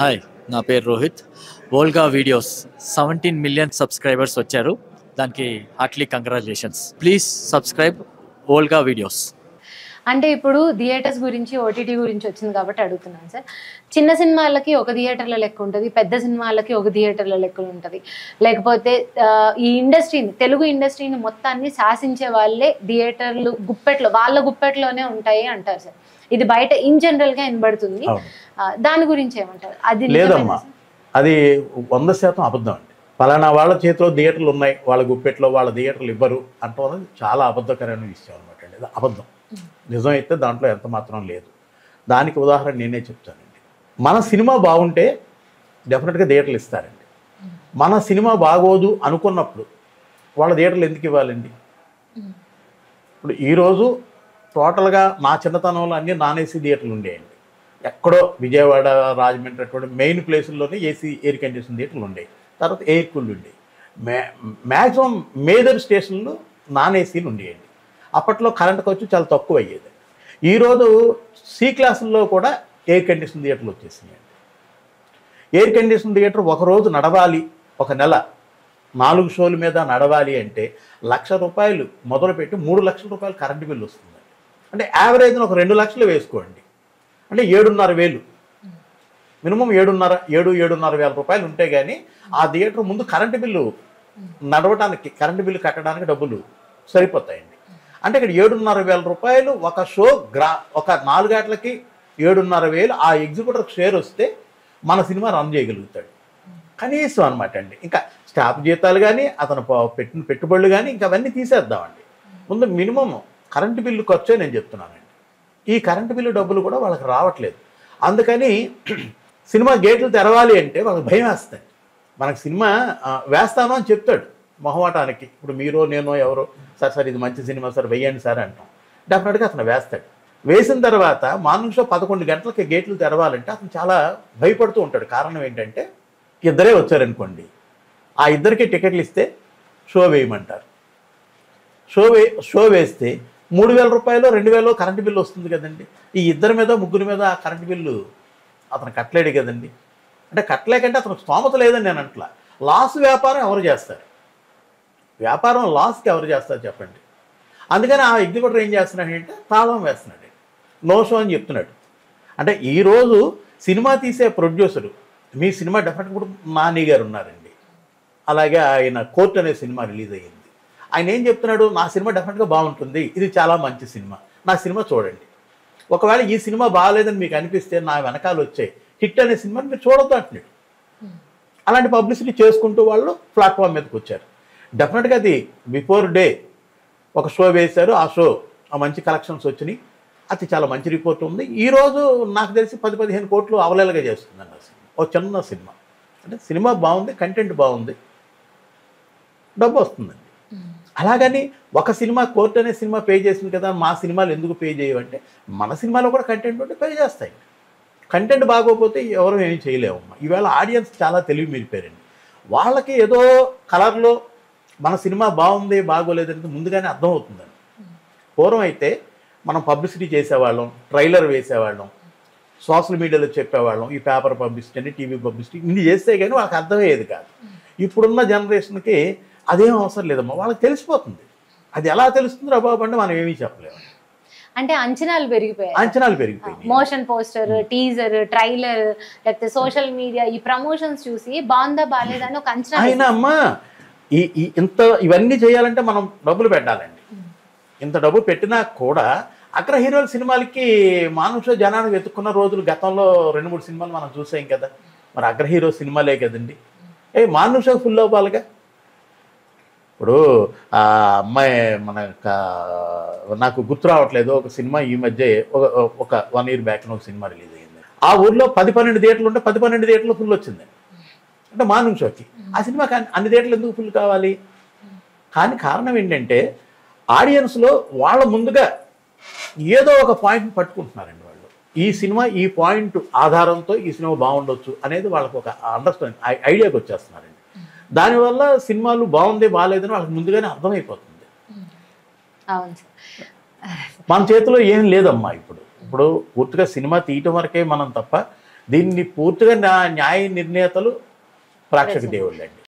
Hi, నా పేరు Rohit. Volga videos 17 million subscribers వచ్చారు. దానికి Hartley congratulations. Please subscribe Volga videos. అంటే ఇప్పుడు థియేటర్స్ గురించి ఓటీటీ గురించి వచ్చింది కాబట్టి అడుగుతున్నాను సార్. చిన్న సినిమాలకి ఒక థియేటర్ల లెక్క ఉంటుంది, పెద్ద సినిమాలకి ఒక థియేటర్ల లెక్క ఉంటుంది. లేకపోతే ఈ ఇండస్ట్రీని, తెలుగు ఇండస్ట్రీని మొత్తాన్ని శాసించే వాళ్ళే థియేటర్లు గుప్పెట్లో, వాళ్ళ గుప్పెట్లోనే ఉంటాయి అంటారు సార్. ఇది బయట ఇన్ జనరల్గా వినబడుతుంది. దాని గురించి ఏమంటారు? అది లేదమ్మా, అది 100% అబద్ధం అండి. పలానా వాళ్ళ చేతిలో థియేటర్లు ఉన్నాయి, వాళ్ళ గుప్పెట్లో వాళ్ళ థియేటర్లు ఇవ్వరు అంటున్నది చాలా అబద్ధకరమైన విషయం అనమాట అండి. అది అబద్ధం. నిజం అయితే దాంట్లో ఎంత మాత్రం లేదు. దానికి ఉదాహరణ నేనే చెప్తానండి. మన సినిమా బాగుంటే డెఫినెట్గా థియేటర్లు ఇస్తారండి. మన సినిమా బాగోదు అనుకున్నప్పుడు వాళ్ళ థియేటర్లు ఎందుకు ఇవ్వాలండి? ఇప్పుడు ఈరోజు టోటల్గా నా చిన్నతనంలో అన్నీ నాన్ ఏసీ థియేటర్లు ఉండేయండి. ఎక్కడో విజయవాడ, రాజమండ్రి అటువంటి మెయిన్ ప్లేసుల్లోనే ఎయిర్ కండిషన్ థియేటర్లు ఉండేవి. తర్వాత ఎయిర్ కూల్ ఉండేవి. మ్యాక్సిమం మేజర్ స్టేషన్లు నాన్ ఏసీలు ఉండేయండి. అప్పట్లో కరెంట్ ఖర్చు చాలా తక్కువ అయ్యేది. ఈరోజు సి క్లాసుల్లో కూడా ఎయిర్ కండిషన్ థియేటర్లు వచ్చేసినాయండి. ఎయిర్ కండిషన్ థియేటర్ ఒకరోజు నడవాలి, ఒక నెల 4 షోల మీద నడవాలి అంటే ₹1,00,000 మొదలుపెట్టి ₹3,00,000 కరెంటు బిల్లు వస్తుందండి. అంటే యావరేజ్ని ఒక 2 లక్షలు వేసుకోండి, అంటే 7,500 మినిమం 7,500 ఉంటే కానీ ఆ థియేటర్ ముందు కరెంటు బిల్లు నడవడానికి, కరెంటు బిల్లు కట్టడానికి డబ్బులు సరిపోతాయండి. అంటే ఇక్కడ ₹7,500 ఒక షో ఒక 4 గంటలకి 7,500 ఆ ఎగ్జిక్యూటర్కి షేర్ వస్తే మన సినిమా రన్ చేయగలుగుతాడు కనీసం అనమాట అండి. ఇంకా స్టాఫ్ జీతాలు కానీ, అతను పెట్టిన పెట్టుబడులు కానీ, ఇంకా అవన్నీ తీసేద్దామండి. ముందు మినిమం కరెంటు బిల్లు ఖర్చే నేను చెప్తున్నానండి. ఈ కరెంటు బిల్లు డబ్బులు కూడా వాళ్ళకి రావట్లేదు. అందుకని సినిమా గేట్లు తెరవాలి అంటే వాళ్ళకి భయం వేస్తుంది. మనకు సినిమా వేస్తాను అని చెప్తాడు మొహమాటానికి. ఇప్పుడు మీరో నేనో ఎవరో సార్ ఇది మంచి సినిమా సార్ వెయ్యండి సార్ అంటాం. డెఫినెట్గా అతను వేస్తాడు. వేసిన తర్వాత మార్నింగ్ షో 11 గంటలకి గేట్లు తెరవాలంటే అతను చాలా భయపడుతూ ఉంటాడు. కారణం ఏంటంటే ఇద్దరే వచ్చారనుకోండి, ఆ ఇద్దరికి టికెట్లు ఇస్తే షో వేయమంటారు. షో వేస్తే ₹3,000 2,000 కరెంటు బిల్లు వస్తుంది కదండి. ఈ ఇద్దరి మీద ముగ్గురి మీద ఆ కరెంటు బిల్లు అతను కట్టలేడు కదండి. అంటే కట్టలేకంటే అతను స్తోమత లేదని నేను అంటలా. లాస్ వ్యాపారం ఎవరు చేస్తారు? వ్యాపారం లాస్కి ఎవరు చేస్తారు చెప్పండి. అందుకని ఆ ఎగ్జిక్యూటర్ ఏం చేస్తున్నాడంటే తాళం వేస్తున్నాడు, నో షో అని చెప్తున్నాడు. అంటే ఈరోజు సినిమా తీసే ప్రొడ్యూసరు, మీ సినిమా డెఫినెట్గా ఇప్పుడు నాని గారు ఉన్నారండి, అలాగే ఆయన కోర్ట్ అనే సినిమా రిలీజ్ అయ్యింది. ఆయన ఏం చెప్తున్నాడు, నా సినిమా డెఫినెట్గా బాగుంటుంది, ఇది చాలా మంచి సినిమా, నా సినిమా చూడండి. ఒకవేళ ఈ సినిమా బాగాలేదని మీకు అనిపిస్తే నా వెనకాల వచ్చే హిట్ అనే సినిమాని మీరు చూడొద్దు అంటున్నాడు. అలాంటి పబ్లిసిటీ చేసుకుంటూ వాళ్ళు ప్లాట్ఫామ్ మీదకి వచ్చారు. డెఫినెట్గా అది బిఫోర్ డే ఒక షో వేశారు, ఆ షో మంచి కలెక్షన్స్ వచ్చినాయి, అది చాలా మంచి రిపోర్ట్ ఉంది. ఈరోజు నాకు తెలిసి 10-15 కోట్లు అవలేలుగా చేస్తుందండి ఆ సినిమా. ఒక చిన్న సినిమా అంటే సినిమా బాగుంది, కంటెంట్ బాగుంది, డబ్బు వస్తుందండి. అలాగని ఒక సినిమా కోర్ట్ అనే సినిమా పే చేసింది కదా, మా సినిమాలు ఎందుకు పే చేయవంటే మన సినిమాలో కూడా కంటెంట్ ఉంటే పే చేస్తాయి. కంటెంట్ బాగోకపోతే ఎవరు ఏమీ చేయలేమమ్మా. ఈవేళ ఆడియన్స్ చాలా తెలివి మీరిపోయారండి. వాళ్ళకి ఏదో కలర్లో మన సినిమా బాగుంది బాగోలేదంటే ముందుగానే అర్థమవుతుందండి. పూర్వం అయితే మనం పబ్లిసిటీ చేసేవాళ్ళం, ట్రైలర్ వేసేవాళ్ళం, సోషల్ మీడియాలో చెప్పేవాళ్ళం, ఈ పేపర్ పబ్లిసిటీ అని, టీవీ పబ్లిసిటీ ఇన్ని చేస్తే కానీ వాళ్ళకి అర్థమయ్యేది కాదు. ఇప్పుడున్న జనరేషన్కి అదేం అవసరం లేదమ్మా, వాళ్ళకి తెలిసిపోతుంది. అది ఎలా తెలుస్తుందో బాబు అంటే మనం ఏమీ చెప్పలేము. అంటే అంచనాలు పెరిగిపోయాయి. మోషన్ పోస్టర్, టీజర్, ట్రైలర్, లేకపోతే సోషల్ మీడియా ఈ ప్రమోషన్స్ చూసి బాగుందా బాగాలేదా అని ఒక అంచనా. అయినా అమ్మా ఇంత ఇవన్నీ చేయాలంటే మనం డబ్బులు పెట్టాలండి. ఇంత డబ్బు పెట్టినా కూడా అగ్ర హీరోల సినిమాలకి మానుష జనాన్ని వెతుక్కున్న రోజులు గతంలో 2-3 సినిమాలు మనం చూసాం కదా. మరి అగ్ర హీరో సినిమాలే కదండి. మానుష ఫుల్ అవ్వాలిగా. ఇప్పుడు ఆ అమ్మాయి నాకు గుర్తు రావట్లేదు, ఒక సినిమా ఈ మధ్య ఒక 1 year బ్యాక్ ఒక సినిమా రిలీజ్ అయ్యింది. ఆ ఊర్లో 10-12 థియేటర్లు ఉంటే 10-12 థియేటర్లు ఫుల్ వచ్చింది. అంటే మార్నింగ్ షోకి ఆ సినిమాకి అన్ని థియేటర్లు ఎందుకు ఫుల్ కావాలి? కానీ కారణం ఏంటంటే ఆడియన్స్లో వాళ్ళ ముందుగా ఏదో ఒక పాయింట్ని పట్టుకుంటున్నారండి. వాళ్ళు ఈ సినిమా ఈ పాయింట్ ఆధారంతో ఈ సినిమా బాగుండొచ్చు అనేది వాళ్ళకు ఒక అండర్స్టాండింగ్ ఐడియాకి వచ్చేస్తున్నారండి. దానివల్ల సినిమాలు బాగుంది బాగాలేదని వాళ్ళకి ముందుగానే అర్థమైపోతుంది. మన చేతిలో ఏం లేదమ్మా. ఇప్పుడు పూర్తిగా సినిమా తీయటం వరకే మనం తప్ప దీన్ని పూర్తిగా న్యాయ నిర్ణేతలు ప్రేక్షక దేవుళ్ళండి.